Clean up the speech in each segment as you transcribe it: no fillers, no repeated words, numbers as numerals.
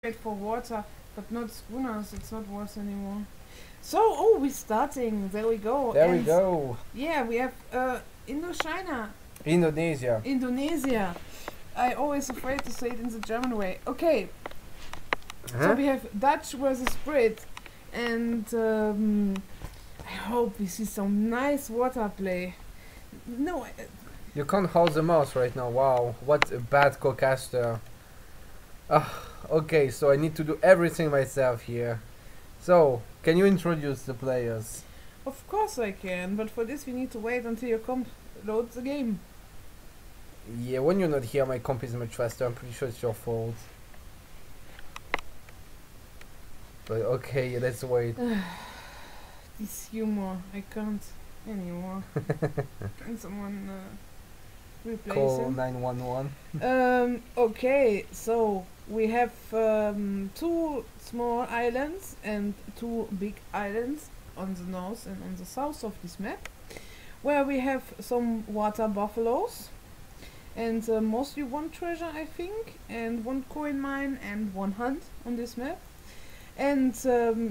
Wait for water, but not schooners. It's not water anymore. So, oh, we're starting. There we go. There we go. Yeah, we have Indochina. Indonesia. Indonesia. I always afraid to say it in the German way. Okay. So we have Dutch versus Brit, and I hope we see some nice water play. No. You can't hold the mouse right now. Wow, what a bad co-caster. Okay, so I need to do everything myself here. So, can you introduce the players? Of course I can, but for this we need to wait until your comp loads the game. Yeah, when you're not here, my comp is much faster. I'm pretty sure it's your fault. But okay, let's wait. This humor, I can't anymore. Can someone replace Call him? 911. Okay, so we have 2 small islands and 2 big islands on the north and on the south of this map, where we have some water buffaloes and mostly 1 treasure, I think, and 1 coin mine and 1 hunt on this map. And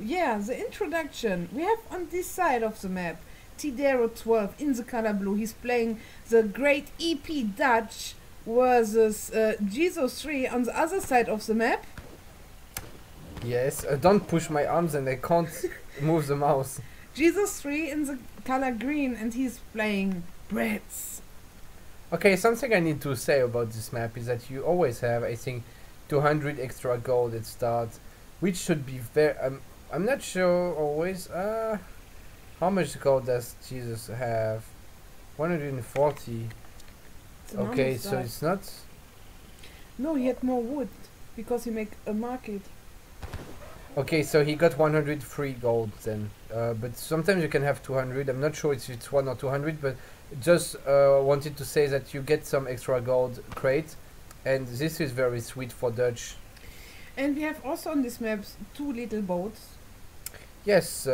yeah, the introduction we have on this side of the map Tedere12 in the color blue. He's playing the great EP Dutch versus jesus3 on the other side of the map. Yes, don't push my arms and I can't move the mouse. jesus3 in the color green, and he's playing Brits. Okay, something I need to say about this map is that you always have, I think, 200 extra gold at start, which should be very. I'm not sure always. How much gold does Jesus have? 140. Okay, so it's not. No, he had more wood because he make a market. Okay, so he got 103 gold then. But sometimes you can have 200. I'm not sure if it's 1 or 200, but just wanted to say that you get some extra gold crate, and this is very sweet for Dutch. And we have also on this map 2 little boats. Yes,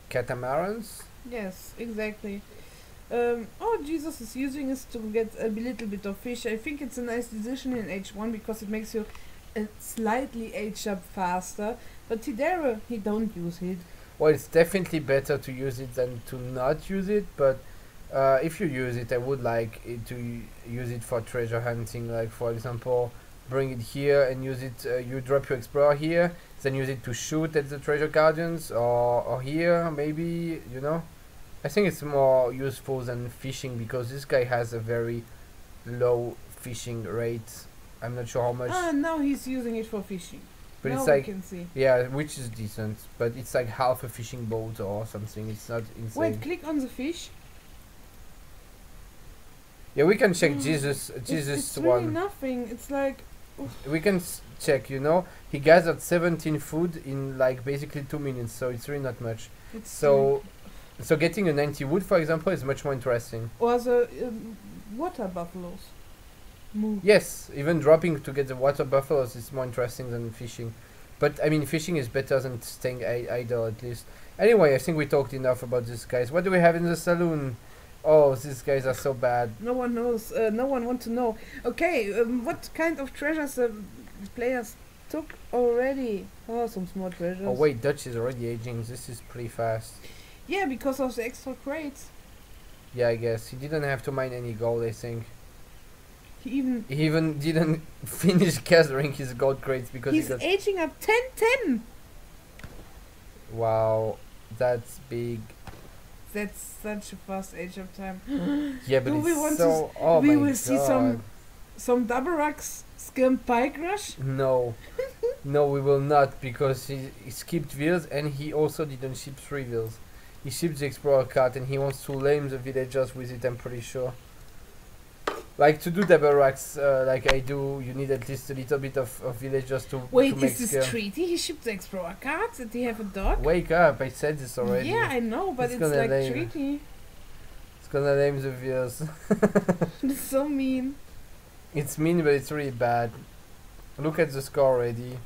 catamarans. Yes, exactly. Oh, Jesus is using this to get a little bit of fish. I think it's a nice decision in H1 because it makes you slightly age up faster. But Tedere, he don't use it. Well, it's definitely better to use it than to not use it, but if you use it, I would like it to use it for treasure hunting. Like, for example, bring it here and use it. You drop your explorer here, then use it to shoot at the treasure guardians, or here maybe, you know. I think it's more useful than fishing because this guy has a very low fishing rate. I'm not sure how much. Ah, now he's using it for fishing. But now it's like, we can see. yeah, which is decent, but it's like half a fishing boat or something. It's not insane. Wait, click on the fish. Yeah, we can check Jesus It's one. really nothing. It's like. We can check, you know. He gathered 17 food in like basically 2 minutes, so it's really not much. It's So getting a 90 wood, for example, is much more interesting. or the water buffaloes. Move. Yes, even dropping to get the water buffaloes is more interesting than fishing. But I mean, fishing is better than staying idle at least. Anyway, I think we talked enough about these guys. What do we have in the saloon? Oh, these guys are so bad. No one knows. No one wants to know. Okay, what kind of treasures the players took already? Oh, some small treasures. Oh wait, Dutch is already aging. This is pretty fast. Yeah, because of the extra crates. Yeah, I guess. He didn't have to mine any gold, I think. He even didn't finish gathering his gold crates because he's aging up 10-10. Wow, that's big. That's such a fast age of time. Yeah, but Do we it's want so. to Oh we my will god. see some double rocks scam pike rush. No, no, we will not because he skipped wheels and he also didn't ship 3 wheels. He shipped the explorer cart and he wants to lame the villagers with it. I'm pretty sure. Like to do double racks, like I do, you need at least a little bit of villagers to Wait, to make is this skill. treaty? He shipped the explorer cards. Did he have a dog? Wake up! I said this already. Yeah, I know, but It's it's gonna like lame. treaty. It's gonna lame the wheels. It's so mean. It's mean, but it's really bad. Look at the score already.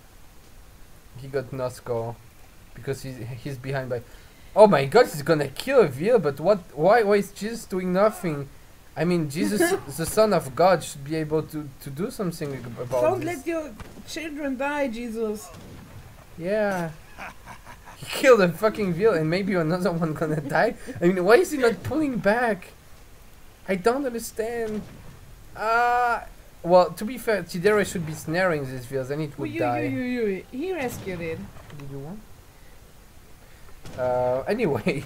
He got no score because he's behind by. Oh my god, he's gonna kill a wheel. But what? Why is Jesus doing nothing? I mean, Jesus, the Son of God, should be able to do something about Don't this. let your children die, Jesus. Yeah. He killed a fucking veal and maybe another one gonna die. I mean, why is he not pulling back? I don't understand. Well, to be fair, Tedere should be snaring these veals and it would die. He rescued it. Did you want? Anyway,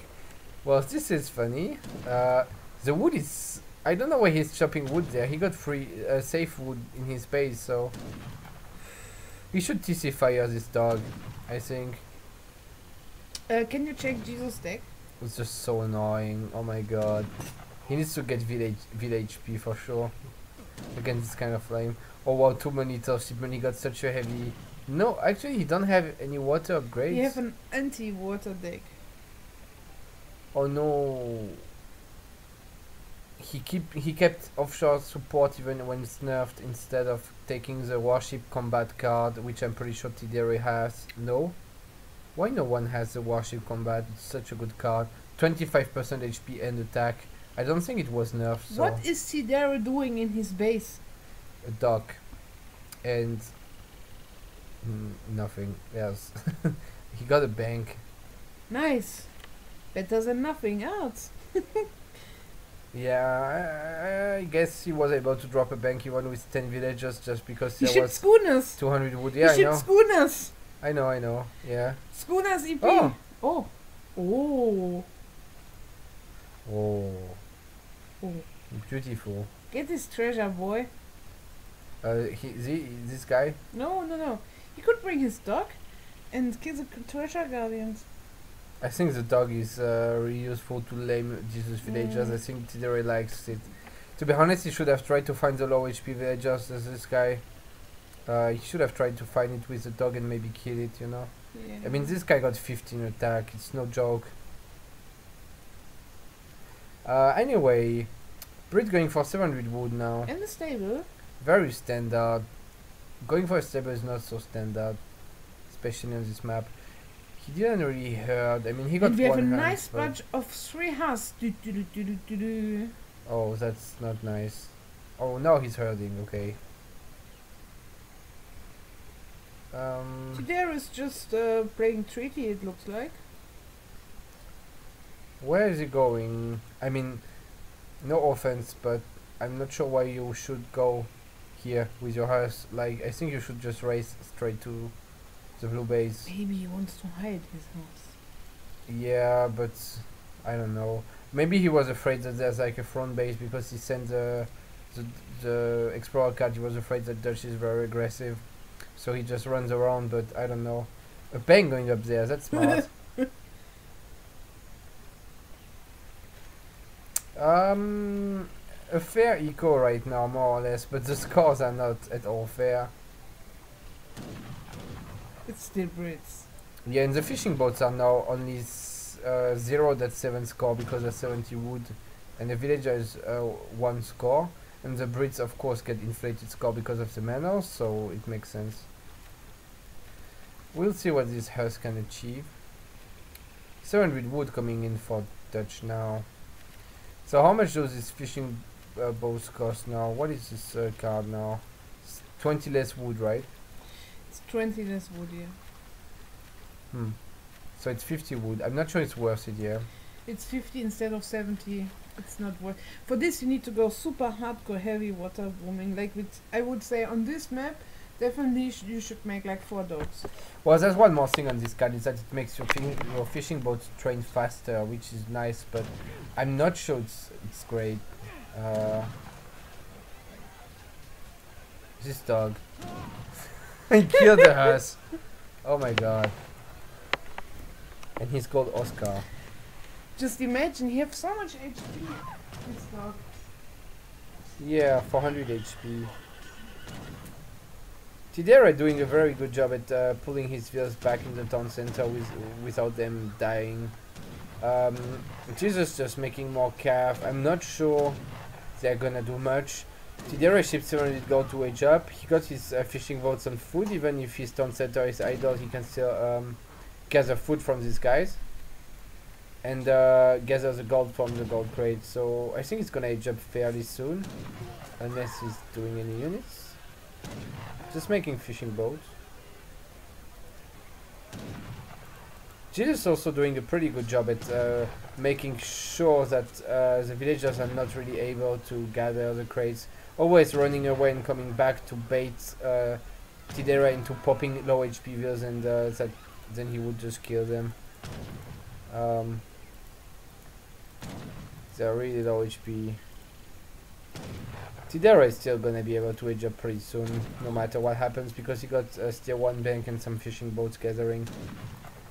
well, this is funny. The wood is... I don't know why he's chopping wood there. He got free, safe wood in his base, so... We should TC fire this dog, I think. Can you check Jesus' deck? It's just so annoying. Oh my god. He needs to get village HP for sure. Against this kind of flame. Oh wow, 2 monitors shipment. He got such a heavy... No, actually he don't have any water upgrades. You have an anti-water deck. Oh no. He kept offshore support even when it's nerfed instead of taking the warship combat card, which I'm pretty sure Tedere has. No? Why no one has the warship combat? It's such a good card. 25% HP and attack. I don't think it was nerfed. So What is Tedere doing in his base? a dock and nothing else. He got a bank. Nice. Better than nothing else. Yeah, I guess he was able to drop a bank even with 10 villagers just because He there shipped was schooners. 200 wood. He Yeah, I shipped know. schooners. I know. Yeah. Schooners EP. Oh. Oh. Oh. Oh. Oh. Beautiful. Get this treasure, boy. This guy. No. He could bring his dog and kill the treasure guardians. I think the dog is really useful to lame Jesus villagers. I think Tedere likes it. To be honest, he should have tried to find the low HP villagers as this guy. He should have tried to find it with the dog and maybe kill it, you know. Yeah. I mean, this guy got 15 attack. It's no joke. Anyway, Brit going for 700 wood now. In the stable. Very standard. Going for a stable is not so standard, especially on this map. He didn't really hurt. I mean, he got And we have a one nice hand, but- bunch of 3 husks. Oh, that's not nice. Oh, now he's hurting. Okay. Tedere is just playing treaty, it looks like. Where is he going? I mean, no offense, but I'm not sure why you should go here with your house. Like, I think you should just race straight to the blue base. Maybe he wants to hide his house. Yeah, but I don't know. Maybe he was afraid that there's like a front base because he sent the explorer card. He was afraid that Dutch is very aggressive, so he just runs around. But I don't know. A bang going up there. That's smart. A fair eco right now, more or less, but the scores are not at all fair. It's still Brits. Yeah, and the fishing boats are now only 0.7 score because of 70 wood, and the villager is 1 score, and the Brits of course get inflated score because of the manors, so it makes sense. We'll see what this house can achieve. 700 wood coming in for Dutch now. So how much does this fishing boats cost now? What is this card now? It's 20 less wood, right? It's 20 less wood, yeah. So it's 50 wood. I'm not sure it's worth it, yeah. It's 50 instead of 70. It's not worth. For this, you need to go super hardcore heavy water booming. Like with, I would say on this map, definitely you should make like 4 dogs. Well, there's one more thing on this card, is that it makes your fishing boats train faster, which is nice, but I'm not sure it's great. This dog. I killed the horse. Oh my god. And he's called Oscar. Just imagine, he has so much HP. This dog. Yeah, 400 HP. Tedere doing a very good job at pulling his wheels back in the town center without them dying. Jesus just making more calf. I'm not sure they're gonna do much. Tedere shipped 700 gold to age up. He got his fishing boats on food. Even if his town center is idle, he can still gather food from these guys. and gather the gold from the gold crate. So I think it's gonna age up fairly soon, unless he's doing any units. Just making fishing boats. Jesus is also doing a pretty good job at making sure that the villagers are not really able to gather the crates. Always running away and coming back to bait Tedere into popping low HP vills, and then he would just kill them. They're really low HP. Tedere is still gonna be able to age up pretty soon, no matter what happens, because he got still 1 bank and some fishing boats gathering.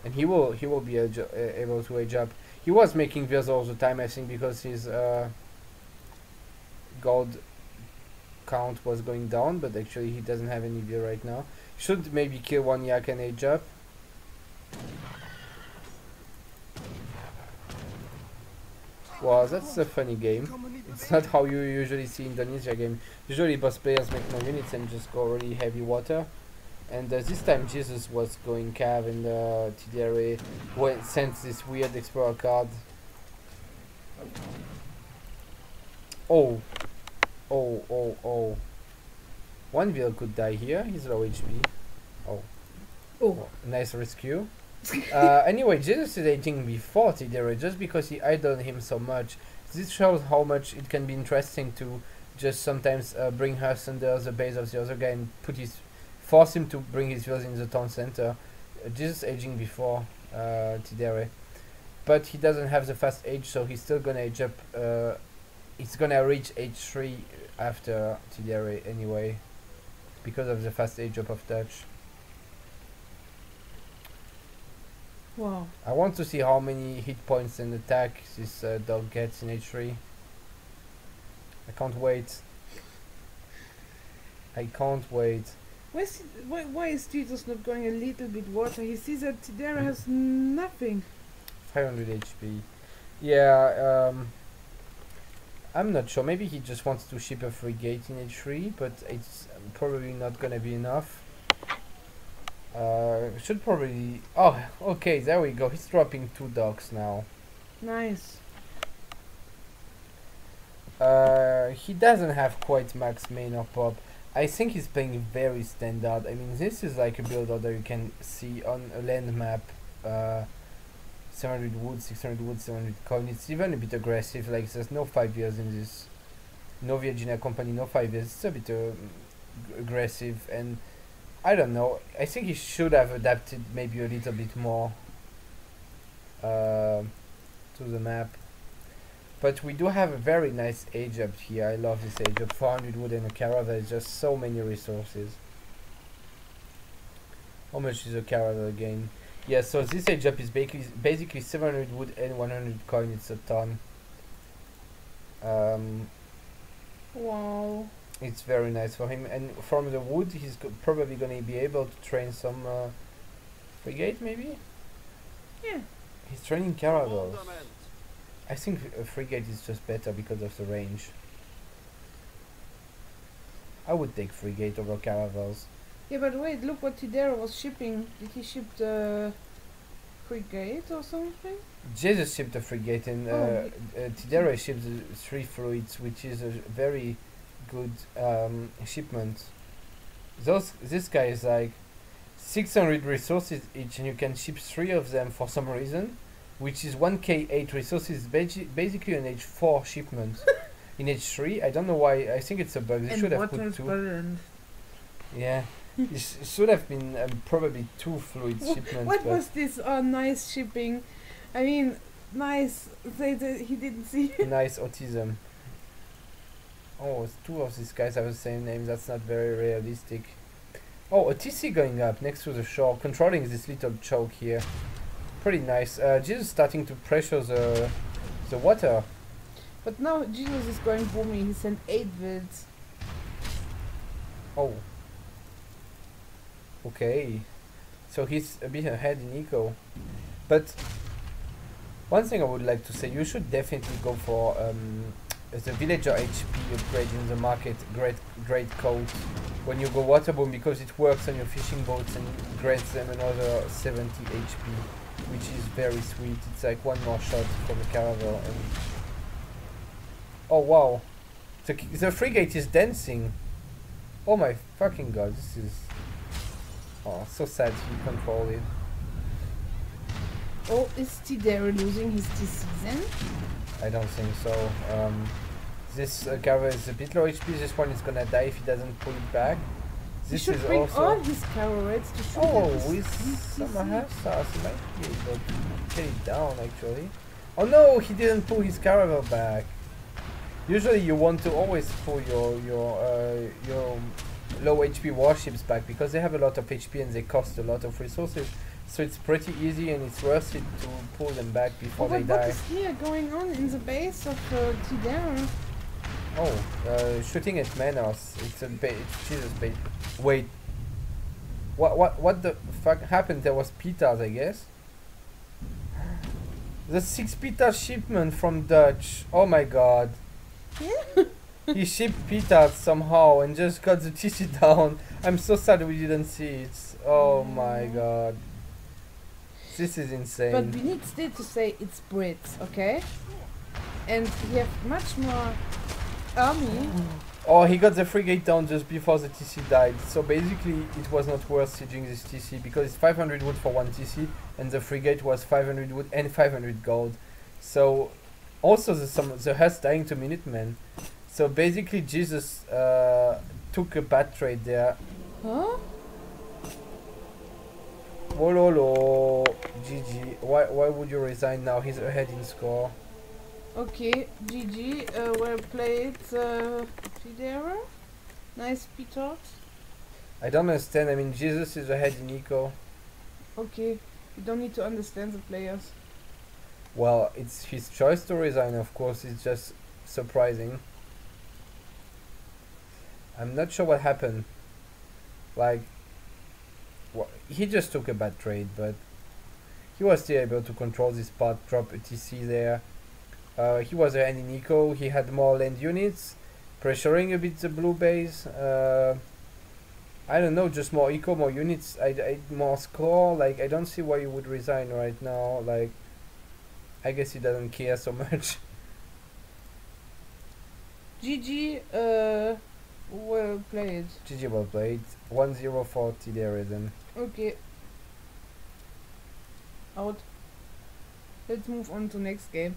And he will be able to age up. He was making vills all the time, I think, because his gold count was going down, but actually he doesn't have any vill right now. Should maybe kill 1 yak and age up. Wow, that's a funny game. It's not how you usually see Indonesia game. Usually boss players make no units and just go really heavy water. And this time Jesus was going cav, and Tedere sent this weird explorer card. Oh. 1 vill could die here. He's low HP. Oh, nice rescue. Anyway, Jesus is aging before Tedere just because he idled him so much. This shows how much it can be interesting to just sometimes bring us under the base of the other guy and force him to bring his vills in the town center. Jesus aging before Tedere, but he doesn't have the fast age, so he's still gonna age up. He's gonna reach age 3 after Tedere anyway, because of the fast age up of Dutch. Wow. I want to see how many hit points and attack this dog gets in age 3. I can't wait. I can't wait. Why is Jesus not going a little bit water? He sees that Tedere has nothing. 500 HP. Yeah, I'm not sure. Maybe he just wants to ship a frigate in H3, but it's probably not gonna be enough. Should probably... Oh, okay, there we go. He's dropping 2 dogs now. Nice. He doesn't have quite max main or pop. I think he's playing very standard. I mean, this is like a build order you can see on a land map. 700 wood, 600 wood, 700 coin. It's even a bit aggressive. Like, there's no 5 years in this. No Virginia company, no 5 years. It's a bit aggressive, and I don't know. I think he should have adapted maybe a little bit more to the map. But we do have a very nice age up here. I love this age up. 400 wood and a caravel is just so many resources. How much is a caravel again? Yeah, so this age up is basically 700 wood and 100 coin. It's a ton. Wow. It's very nice for him. And from the wood, he's probably going to be able to train some frigate, maybe? Yeah. He's training caravels. I think a frigate is just better because of the range. I would take frigate over caravels. Yeah, but wait, look what Tedere was shipping. Did he ship the frigate or something? Jesus shipped a frigate, and Tedere shipped the 3 fluids, which is a very good shipment. This guy is like 600 resources each, and you can ship 3 of them for some reason, which is 1k 8 resources, basically an H4 shipment. In H3, I don't know why. I think it's a bug. They should have put 2. Yeah, it should have been probably 2 fluid shipments. What was this? Oh, nice shipping. I mean, nice. He didn't see. Nice autism. Oh, 2 of these guys have the same name. That's not very realistic. Oh, a TC going up next to the shore, controlling this little choke here. Pretty nice. Jesus starting to pressure the water. But now Jesus is going booming. He sent 8 vids. Oh. Okay. So he's a bit ahead in eco. But one thing I would like to say, you should definitely go for the villager HP upgrade in the market. Great coat when you go water boom, because it works on your fishing boats and grants them another 70 HP. which is very sweet. It's like one more shot from the caravel and... Oh wow! The frigate is dancing! Oh my fucking god, this is... Oh, so sad you control it. Oh, is Tedere losing his TC then? I don't think so. This caravel is a bit low HP, this one is gonna die if he doesn't pull it back. This he should is bring also... all his caravels to shoot with some Hafsas, he might be able to get it down actually. Oh no, he didn't pull his caravel back. Usually you want to always pull your low HP warships back because they have a lot of HP and they cost a lot of resources. So it's pretty easy and it's worth it to pull them back before they die. What is here going on in the base of Tedere? Oh, shooting at Manos. It's Jesus bait. Wait. What the fuck happened? There was pitas, I guess. The 6 pita shipment from Dutch. Oh my god. He shipped pitas somehow and just got the TC down. I'm so sad we didn't see it. Oh my god. This is insane. But we need still to say it's Brits, okay? And we have much more army. Oh, he got the frigate down just before the TC died. So basically it was not worth sieging this TC because it's 500 wood for one TC and the frigate was 500 wood and 500 gold. So also the Huss dying to Minutemen. So basically Jesus took a bad trade there. Huh? Wololo, GG. Why would you resign now? He's ahead in score. Okay, GG, well played, Tedere. Nice pitot. I don't understand. I mean, Jesus is ahead in eco. Okay, you don't need to understand the players. Well, it's his choice to resign, of course. It's just surprising. I'm not sure what happened. Like, he just took a bad trade, but he was still able to control this part, drop a TC there. He was ahead in eco, he had more land units, pressuring a bit the blue base. I don't know, just more eco, more units, more score. Like, I don't see why you would resign right now. Like, I guess he doesn't care so much. GG, well played. GG well played. 1-0 for Tedere then. Okay. Out. Let's move on to next game.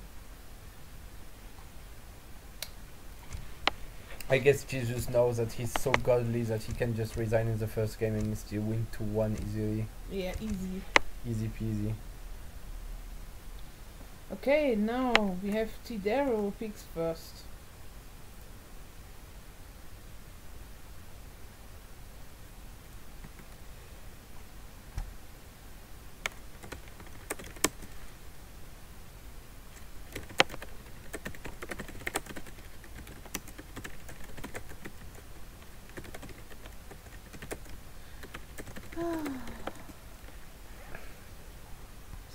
I guess Jesus knows that he's so godly that he can just resign in the first game and still win 2-1 easily. Yeah, easy. Easy peasy. Okay, now we have Tedere who picks first.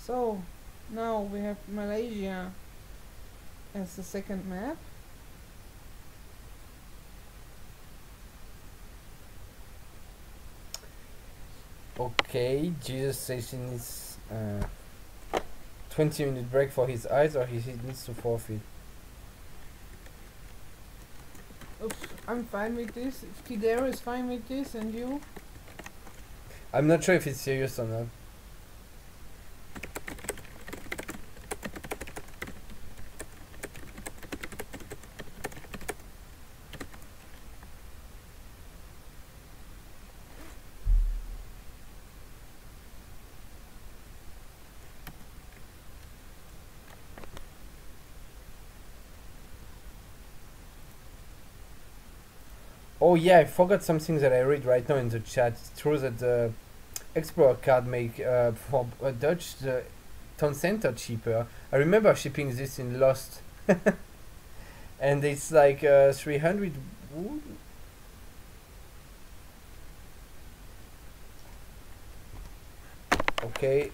So, now we have Malaysia as the second map. Okay, Jesus says he needs 20-minute break for his eyes, or he needs to forfeit. Oops, I'm fine with this. If Tedere is fine with this, and you? I'm not sure if it's serious or not. Oh yeah, I forgot something that I read right now in the chat. It's true that the Explorer card make for Dutch the town center cheaper. I remember shipping this in Lost. And it's like 300 wood. Okay.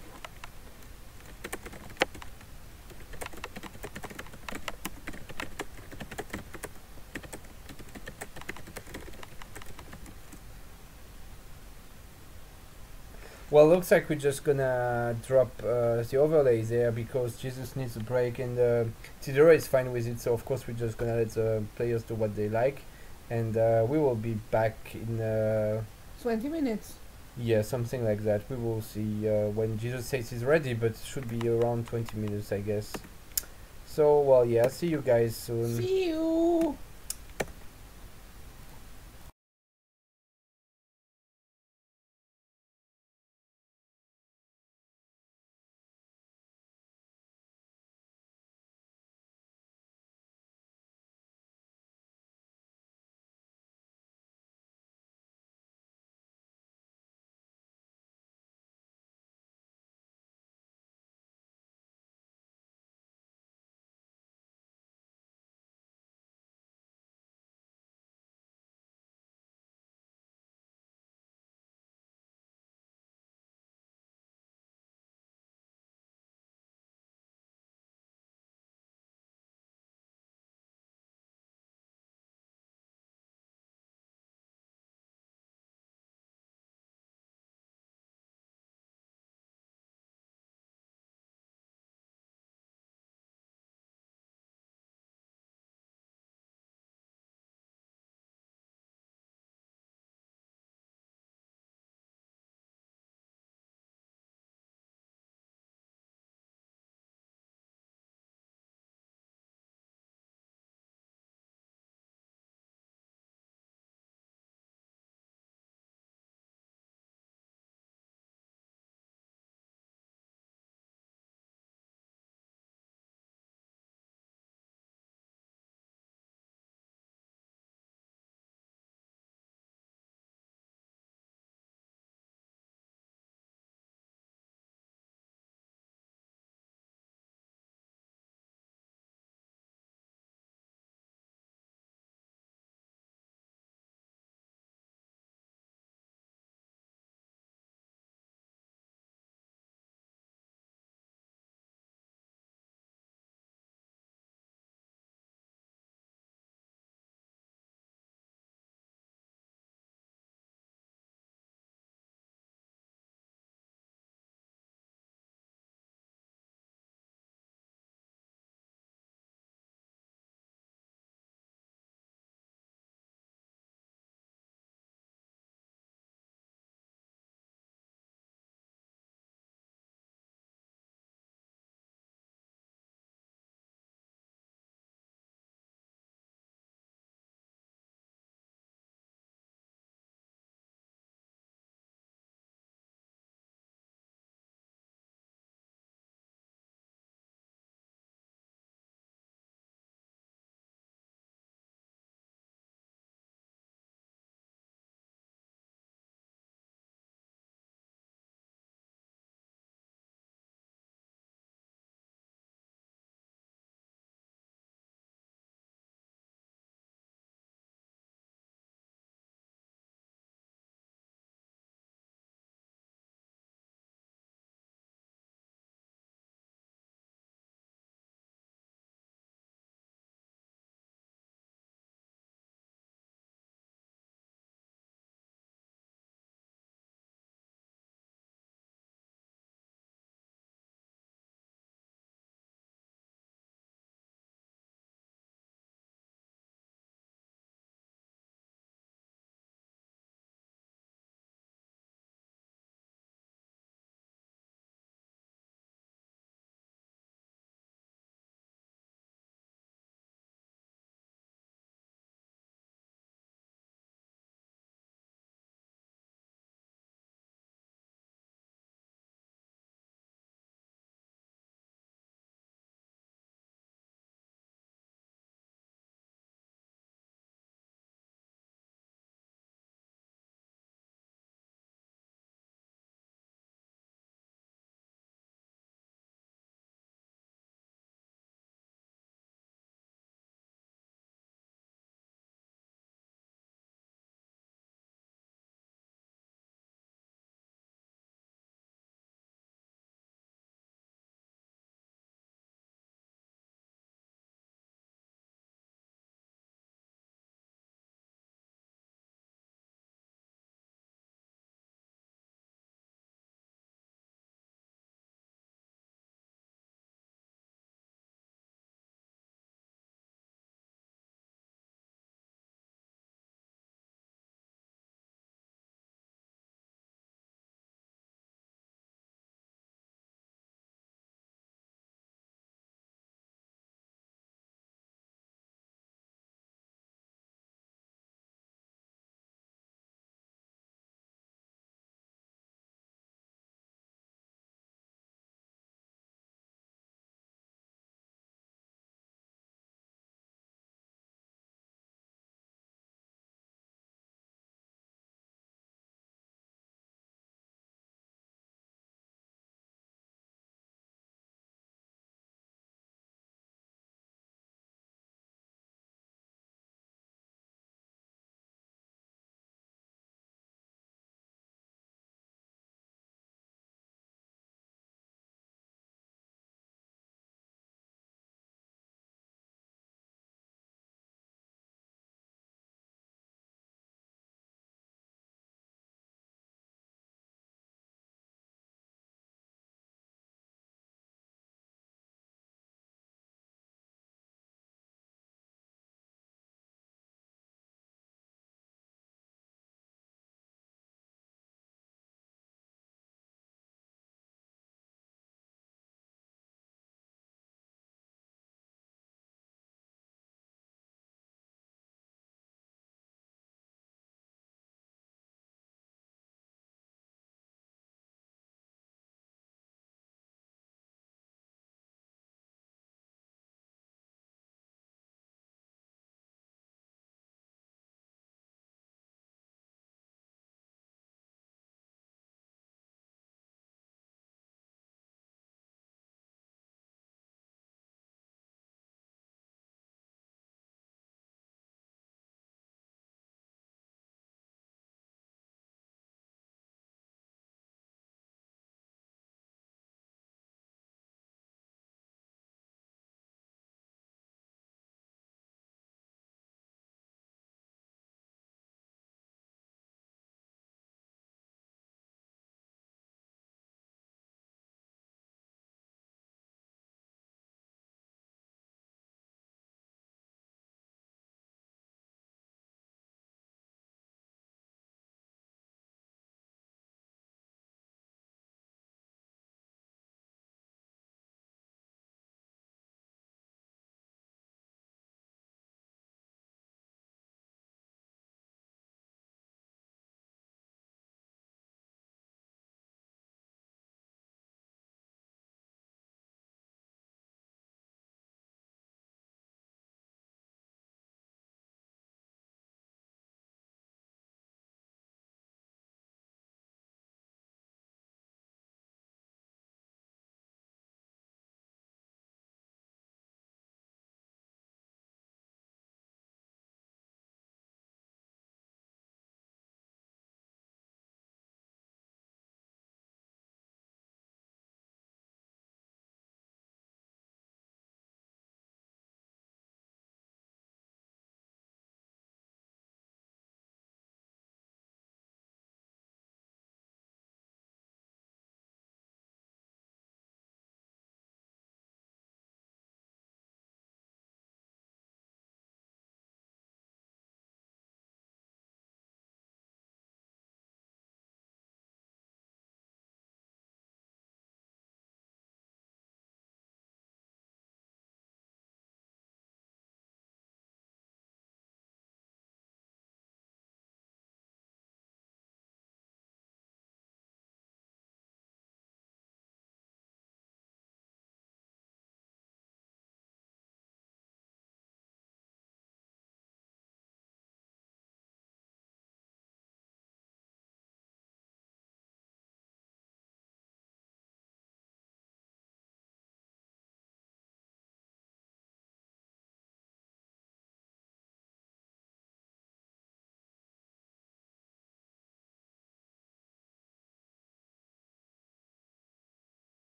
Well, looks like we're just gonna drop the overlay there because Jesus needs a break and Tedere is fine with it. So of course we're just gonna let the players do what they like, and we will be back in 20 minutes. yeah, something like that. We will see when Jesus says he's ready, but it should be around 20 minutes, I guess. So well, yeah, see you guys soon. See you.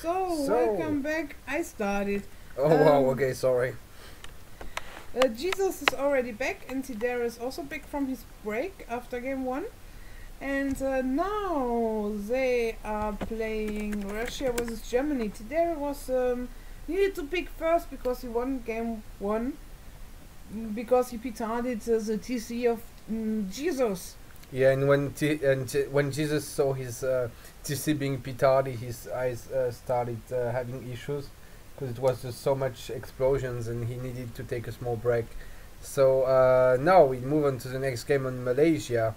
So, welcome back. I started. Oh wow, okay, sorry. Jesus is already back, and Tedere is also back from his break after game 1. And now they are playing Russia versus Germany. Tedere was needed to pick first because he won game 1. Because he petarded the TC of Jesus. Yeah, and when Jesus saw his TC being petarded, his eyes started having issues because it was just so much explosions and he needed to take a small break. So now we move on to the next game on Malaysia.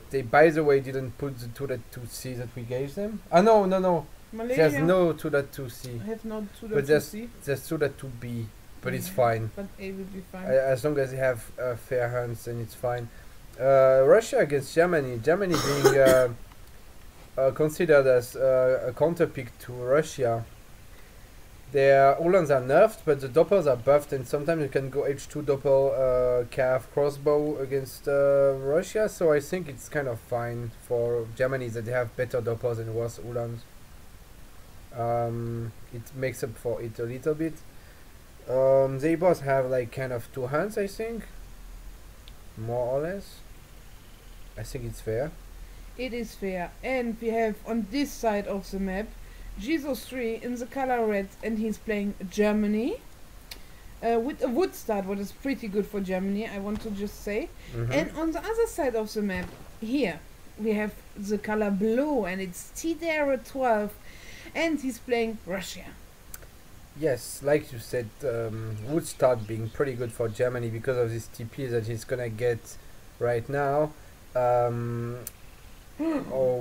They, by the way, didn't put the 2.2C that we gave them. No. Malaysia There's no 2.2C. have not But 2.2C. there's 2.2B, but it's fine. But A will be fine. As long as they have fair hands, then it's fine. Russia against Germany. Germany being considered as a counterpick to Russia. Their Uhlans are nerfed, but the Doppels are buffed, and sometimes you can go H2 Doppel calf crossbow against Russia, so I think it's kind of fine for Germany that they have better Doppels and worse Uhlans. It makes up for it a little bit. They both have like kind of 2 hands, I think. More or less. I think it's fair. It is fair. And we have on this side of the map jesus3 in the color red, and he's playing Germany with a wood start, what is pretty good for Germany, I want to just say. And on the other side of the map, here, we have the color blue, and it's Tedere12, and he's playing Russia. Yes, like you said, would start being pretty good for Germany because of this TP that he's gonna get right now. Oh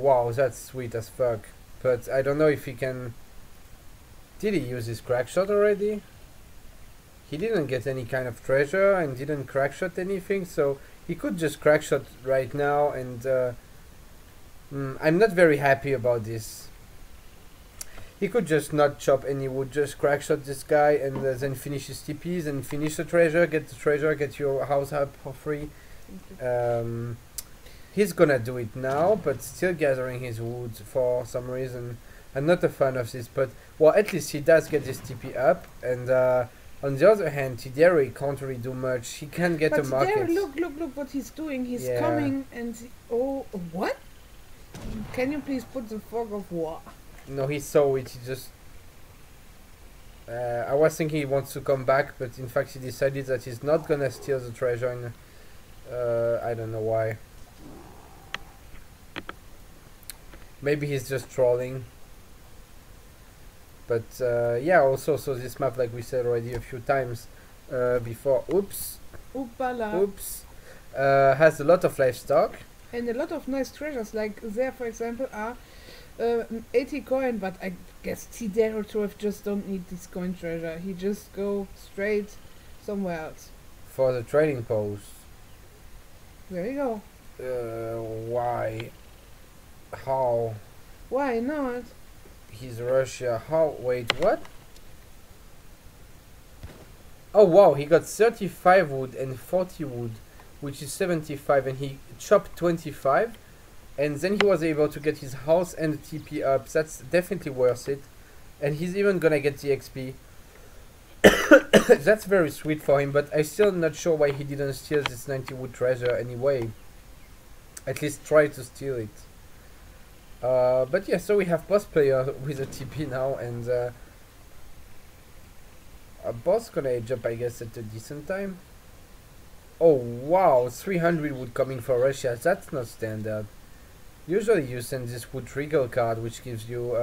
wow, that's sweet as fuck. But I don't know if he can... Did he use his crack shot already? He didn't get any kind of treasure and didn't crack shot anything, so he could just crack shot right now, and I'm not very happy about this. He could just not chop any wood, just crack shot this guy and then finish his TPs and finish the treasure, get your house up for free. He's gonna do it now, but still gathering his wood for some reason. I'm not a fan of this, but well, at least he does get his TP up, and on the other hand, Tedere can't really do much. He can get a market. Look what he's doing. He's coming and... Oh, what? Can you please put the fog of war? No, he saw it, he just... I was thinking he wants to come back, but in fact he decided that he's not gonna steal the treasure, and I don't know why. Maybe he's just trolling. But yeah, also, so this map, like we said already a few times before, oops, has a lot of livestock. And a lot of nice treasures, like there, for example, are 80 coin, but I guess Tedere12 just don't need this coin treasure. He just go straight somewhere else. For the trading post. There you go. Why? How? Why not? He's Russia. How? Wait, what? Oh wow, he got 35 wood and 40 wood, which is 75, and he chopped 25, and then he was able to get his house and the TP up. That's definitely worth it, and he's even gonna get the XP. That's very sweet for him, but I'm still not sure why he didn't steal this 90 wood treasure anyway. At least try to steal it. But yeah, so we have boss player with a TP now, and a boss gonna age up, I guess, at a decent time. Oh wow, 300 wood coming for Russia. That's not standard. Usually you send this wood regal card, which gives you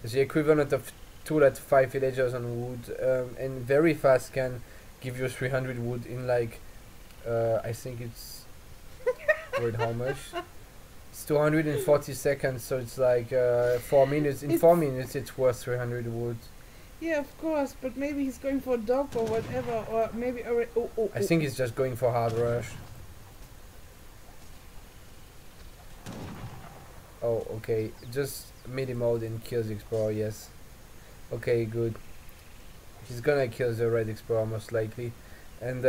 the equivalent of 2.5 villagers on wood, and very fast can give you 300 wood in like I think it's wait, how much? It's 240 seconds, so it's like 4 minutes. In 4 minutes it's worth 300 wood. Yeah, of course, but maybe he's going for a dog or whatever, or maybe already... I think he's just going for hard rush. Oh, okay, just midi mode and kills the explorer, yes. Okay, good. He's gonna kill the red explorer most likely. And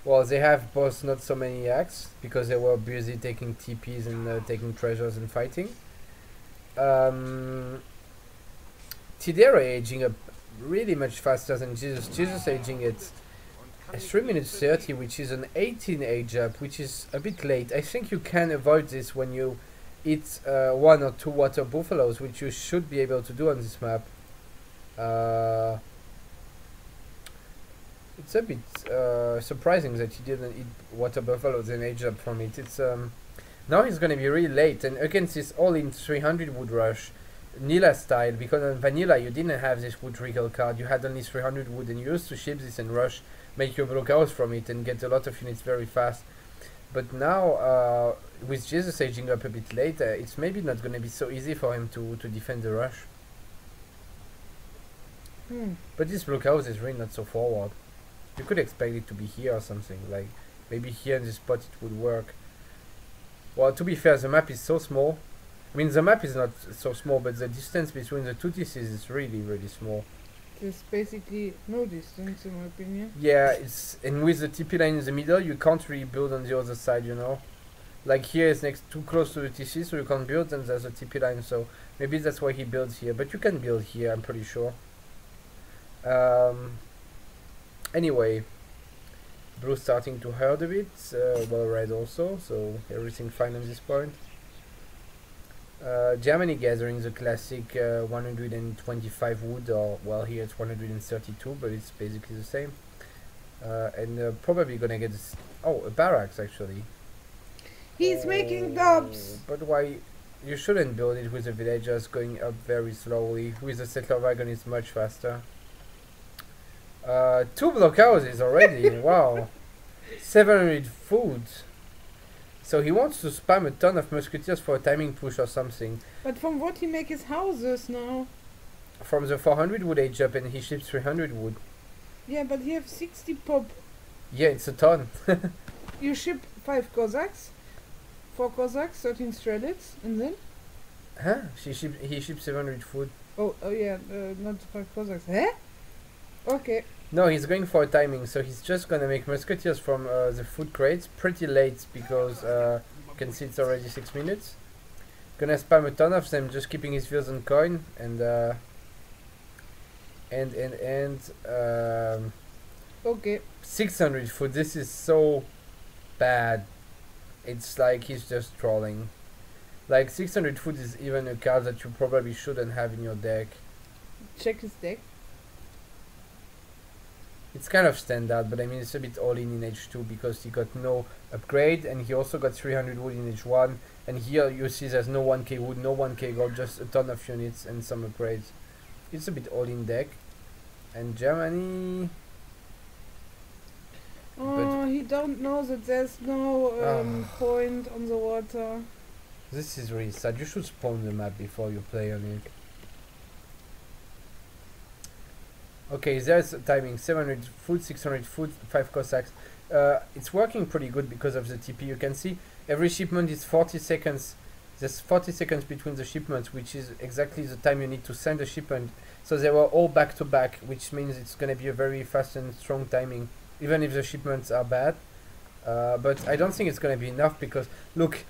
well, they have both not so many acts because they were busy taking TPs and taking treasures and fighting. Tedere aging up really much faster than Jesus. Jesus aging at 3 minutes 30, which is an 18 age up, which is a bit late. I think you can avoid this when you eat 1 or 2 water buffaloes, which you should be able to do on this map. It's a bit surprising that he didn't eat water buffaloes and age up from it. It's now he's gonna be really late, and against this all-in 300 wood rush, Nila style, because on vanilla you didn't have this wood trickle card, you had only 300 wood, and you used to ship this and rush, make your blockhouse from it, and get a lot of units very fast. But now, with Jesus aging up a bit later, it's maybe not gonna be so easy for him to defend the rush. But this blockhouse is really not so forward. You could expect it to be here or something, like maybe here in this spot it would work. Well, to be fair, the map is so small. I mean, the map is not so small, but the distance between the two TCs is really, really small. There's basically no distance, in my opinion. Yeah, it's, and with the TP line in the middle, you can't really build on the other side, you know. Like here is next too close to the TC, so you can't build, and there's a TP line, so maybe that's why he builds here. But you can build here, I'm pretty sure. Anyway, blue starting to hurt a bit, well, red also, so everything fine at this point. Germany gathering the classic 125 wood, or well, here it's 132, but it's basically the same. And probably gonna get this, a barracks actually. He's making dubs! But why? You shouldn't build it with the villagers going up very slowly. With the settler wagon it's much faster. 2 blockhouses already, wow. 700 food. So he wants to spam a ton of musketeers for a timing push or something. But from what he make his houses now? From the 400 wood age up, and he ships 300 wood. Yeah, but he have 60 pop. Yeah, it's a ton. You ship 5 Cossacks, 4 Cossacks, 13 Strelets, and then? Huh? He ships 700 food. Oh yeah, not 5 Cossacks. Huh? Okay. No, he's going for a timing, so he's just gonna make musketeers from the food crates pretty late, because you can see it's already 6 minutes. Gonna spam a ton of them, just keeping his fields on coin, and okay. 600 food. This is so bad. It's like he's just trolling. Like 600 food is even a card that you probably shouldn't have in your deck. Check his deck. It's kind of standard, but I mean it's a bit all in H2 because he got no upgrade, and he also got 300 wood in H1, and here you see there's no 1k wood, no 1k gold, just a ton of units and some upgrades. It's a bit all in deck. And Germany... Oh, he don't know that there's no point on the water. This is really sad. You should spawn the map before you play on it. Okay, there's timing. 700 food, 600 food, 5 Cossacks. It's working pretty good because of the TP. You can see every shipment is 40 seconds. There's 40 seconds between the shipments, which is exactly the time you need to send a shipment. So they were all back to back, which means it's going to be a very fast and strong timing, even if the shipments are bad. But I don't think it's going to be enough because, look,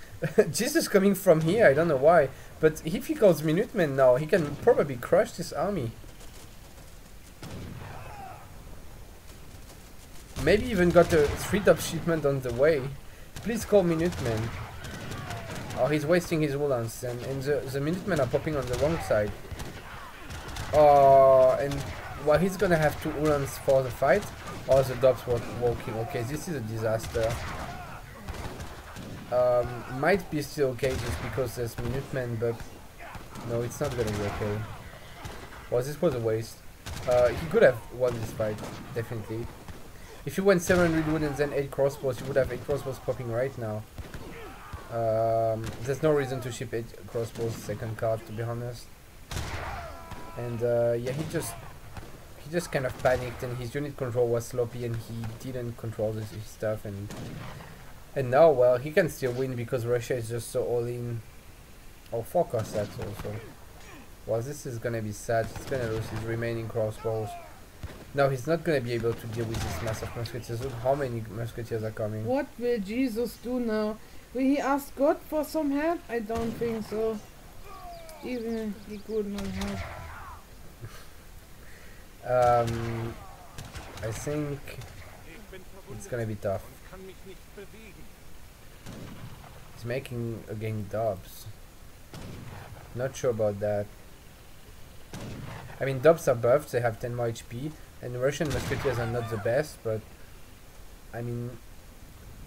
Jesus coming from here, I don't know why. But if he calls Minutemen now, he can probably crush this army. Maybe even got a 3-top shipment on the way. Please call Minutemen. Oh, he's wasting his Uhlans, and the Minutemen are popping on the wrong side. Oh, and well, he's gonna have 2 Uhlans for the fight. Oh, the Dobbs were walking. Okay, this is a disaster. Might be still okay just because there's Minutemen, but no, it's not gonna be okay. Well, this was a waste. He could have won this fight, definitely. If you went 700 wood and then 8 crossbows, you would have 8 crossbows popping right now. There's no reason to ship 8 crossbows second card, to be honest. And yeah, he just kind of panicked, and his unit control was sloppy, and he didn't control his stuff, and now, well, he can still win because Russia is just so all in. Oh, 4 Cossacks also. Well, this is gonna be sad. He's gonna lose his remaining crossbows. Now he's not gonna be able to deal with this mass of musketeers. Look how many musketeers are coming. What will Jesus do now? Will he ask God for some help? I don't think so. Even he could not help. I think it's gonna be tough. He's making again dubs. Not sure about that. I mean, dubs are buffed, they have 10 more HP, and Russian musketeers are not the best, but I mean,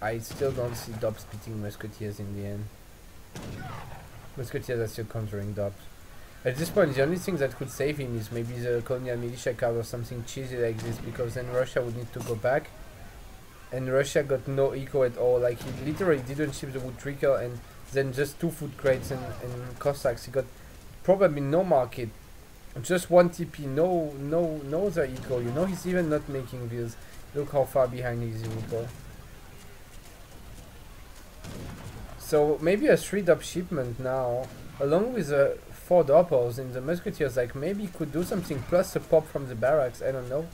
I still don't see dubs beating musketeers in the end. Musketeers are still countering dubs. At this point, the only thing that could save him is maybe the colonial militia card or something cheesy like this, because then Russia would need to go back. And Russia got no eco at all, like he literally didn't ship the wood trickle and then just 2 food crates and Cossacks. He got probably no market, just 1 TP, no other eco, you know, he's even not making wheels. Look how far behind he is in eco. So maybe a 3-dub shipment now, along with a 4 doppels in the musketeers, like maybe could do something, plus a pop from the barracks, I don't know.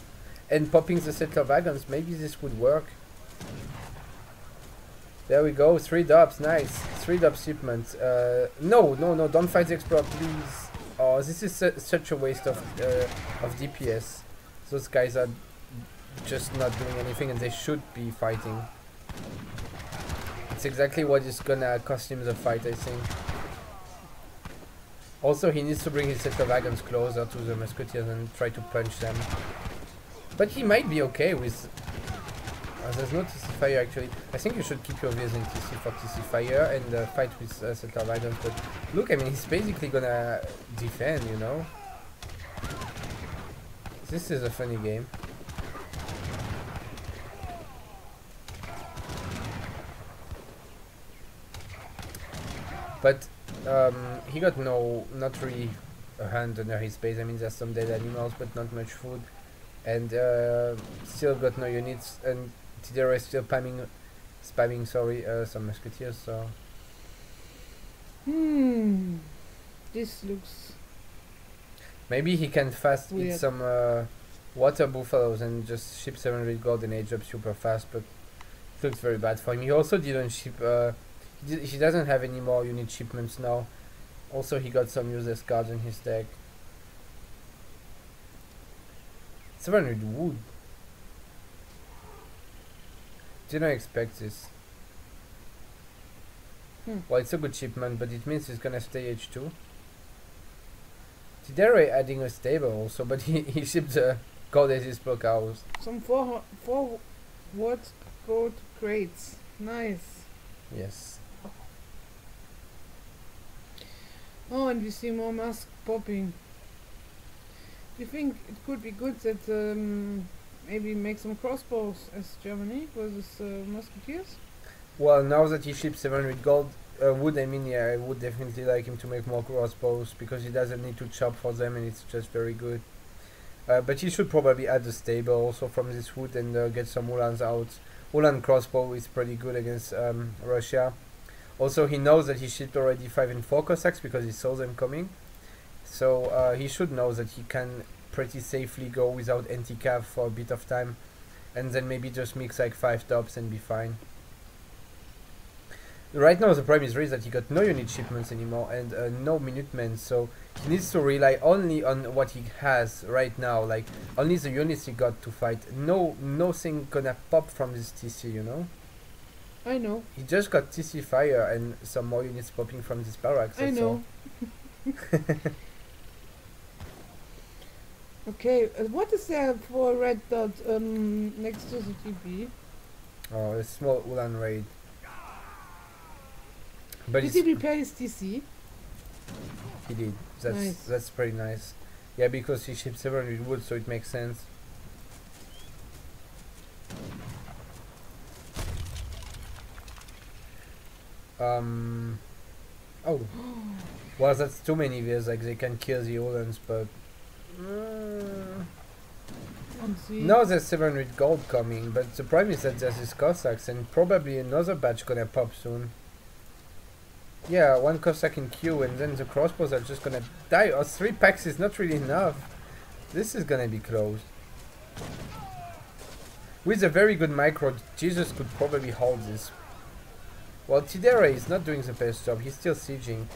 And popping the settler wagons, maybe this would work. There we go, 3 dubs, nice. 3-dub shipment. No, don't fight the explorer, please. Oh, this is such a waste of DPS. Those guys are just not doing anything and they should be fighting. It's exactly what is gonna cost him the fight, I think. Also, he needs to bring his settler wagons closer to the musketeers and try to punch them. But he might be okay with... there's no TC fire actually. I think you should keep your Vs in TC for TC fire and fight with settler wagons. But look, I mean, he's basically gonna defend, you know. This is a funny game. But he got not really a hand under his base. I mean, there's some dead animals, but not much food. And still got no units, and Tedere is still spamming some musketeers, so... This looks... Maybe he can fast weird. eat some water buffaloes and just ship 700 gold and age up super fast, but it looks very bad for him. He also didn't ship... he doesn't have any more unit shipments now. Also, he got some useless cards in his deck. 700 wood. Didn't expect this. Well, it's a good shipment, but it means he's gonna stay H2. Tedere adding a stable also, but he shipped the goddesses per cows. Some 4 wood gold crates. Nice. Yes. Oh, and we see more mask popping. Do you think it could be good that maybe make some crossbows as Germany versus musketeers? Well, now that he ships 700 gold wood, I mean, yeah, I would definitely like him to make more crossbows because he doesn't need to chop for them and it's just very good. But he should probably add a stable also from this wood and get some Ulans out. Ulan crossbow is pretty good against Russia. Also, he knows that he shipped already 5 and 4 Cossacks because he saw them coming. So he should know that he can pretty safely go without anti-cav for a bit of time. And then maybe just mix like 5 tops and be fine. Right now the problem is really that he got no unit shipments anymore and no Minutemen, so he needs to rely only on what he has right now, like only the units he got to fight. Nothing gonna pop from this TC, you know? I know. He just got TC fire and some more units popping from this barracks. I know. Okay, what is there for red dot next to the TP? Oh, a small Ulan raid. But did he repair his TC? He did. That's pretty nice. Yeah, because he shipped 700 wood, so it makes sense. Oh. Well, that's too many ways, like they can kill the Ulans, but... Now there's 700 gold coming, but the problem is that there's these Cossacks and probably another batch gonna pop soon. Yeah, 1 Cossack in queue and then the crossbows are just gonna die. Or 3 packs is not really enough. This is gonna be close. With a very good micro, Jesus could probably hold this. Well, Tedere is not doing the best job, he's still sieging.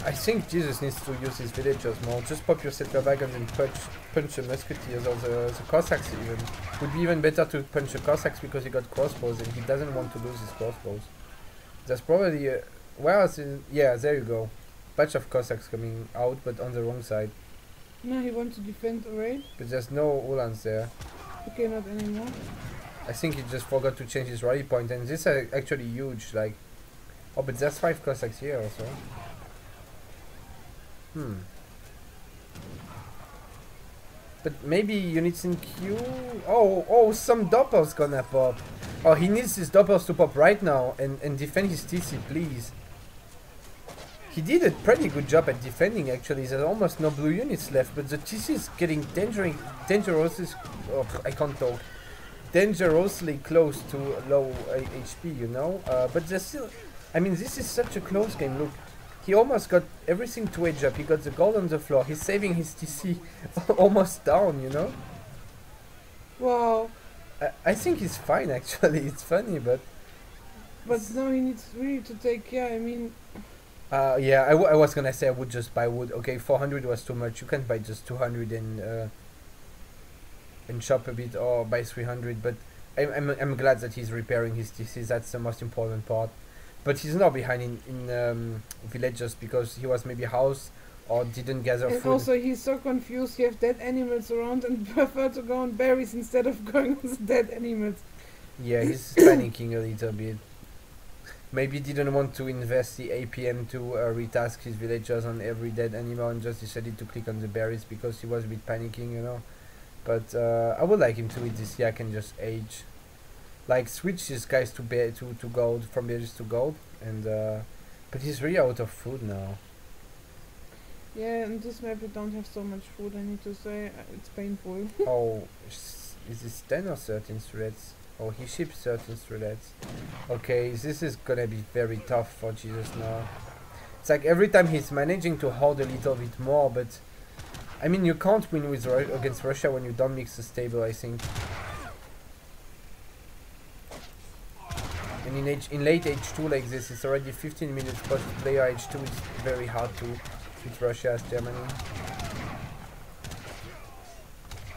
I think Jesus needs to use his villagers more. Just pop your settler wagons and punch the musketeers or the Cossacks even. Would be even better to punch the Cossacks because he got crossbows and he doesn't want to lose his crossbows. There's probably where else is, yeah, there you go. Bunch of Cossacks coming out, but on the wrong side. No, he wants to defend a raid. But there's no Uhlans there. Okay, not anymore. I think he just forgot to change his rally point, and this is actually huge. Like, oh, but there's 5 Cossacks here also. But maybe units in queue. Oh, some doppers gonna pop. Oh, he needs his doppers to pop right now and defend his TC, please. He did a pretty good job at defending actually. There's almost no blue units left, but the TC is getting dangerously. Oh, I can't talk. Dangerously close to low HP, you know. But there's still. I mean, this is such a close game. Look, he almost got everything to edge up. He got the gold on the floor. He's saving his TC almost down, you know. Wow. I think he's fine actually. It's funny, but. But now he needs really to take care. I mean. Yeah, I was gonna say I would just buy wood. Okay, 400 was too much. You can buy just 200 and shop a bit, or buy 300. But I'm glad that he's repairing his TCs. That's the most important part. But he's not behind in villages because he was maybe housed or didn't gather and food. Also, he's so confused. You have dead animals around and prefer to go on berries instead of going on the dead animals. Yeah, he's panicking a little bit. Maybe didn't want to invest the APM to retask his villagers on every dead animal and just decided to click on the berries because he was a bit panicking, you know. But I would like him to eat this yak and just age. Like switch these guys to gold, from berries to gold, and but he's really out of food now. Yeah, in this map we don't have so much food, I need to say. It's painful. Oh, is this 10 or 13 threads? Oh, he ships 13 threads. Okay, this is gonna be very tough for Jesus now. It's like every time he's managing to hold a little bit more, but I mean you can't win with against Russia when you don't mix the stable, I think. And in late H2 like this, it's already 15 minutes post player H2. It's very hard to beat Russia as Germany.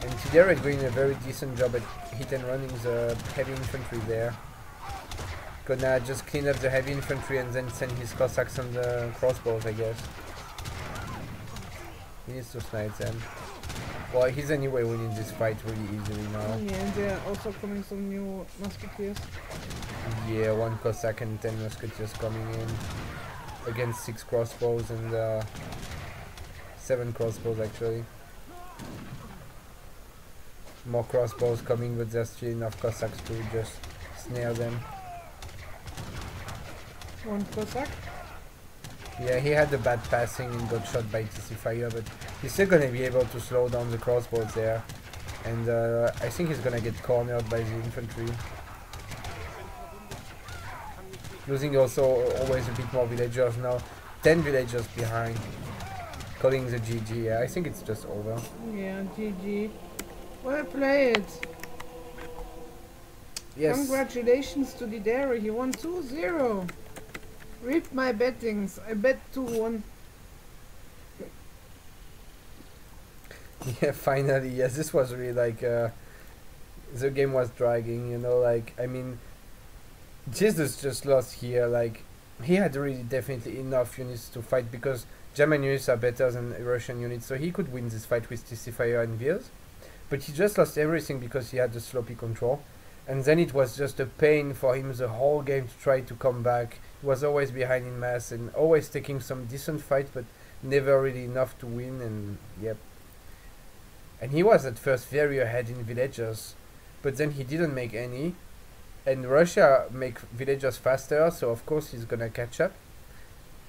And Tedere is doing a very decent job at hit and running the heavy infantry there. Gonna just clean up the heavy infantry and then send his Cossacks on the crossbows, I guess. He needs to snipe them. Well, he's anyway winning this fight really easily now. Yeah, and there are also coming some new musketeers. Yeah, 1 Cossack and 10 musketeers coming in. Against 6 crossbows and 7 crossbows actually. More crossbows coming, but there's still enough Cossacks to just snare them. 1 Cossack. Yeah, he had a bad passing and got shot by TC fire, but he's still gonna be able to slow down the crossbows there. And I think he's gonna get cornered by the infantry. Losing also always a bit more villagers now. 10 villagers behind. Calling the GG. Yeah, I think it's just over. Yeah, GG. Well played. Yes. Congratulations to Tedere. He won 2-0. Reap my bettings. I bet 2-1. Yeah, finally. Yes, this was really like the game was dragging, you know, like I mean Jesus just lost here. Like he had really definitely enough units to fight because German units are better than Russian units, so he could win this fight with TC fire and Veers. But he just lost everything because he had the sloppy control. And then it was just a pain for him the whole game to try to come back. He was always behind in mass and always taking some decent fights, but never really enough to win. And yep. And he was at first very ahead in villagers, but then he didn't make any. And Russia make villagers faster, so of course he's gonna catch up.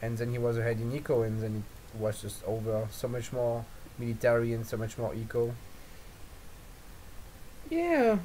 And then he was ahead in eco, and then it was just over. So much more military and so much more eco. Yeah.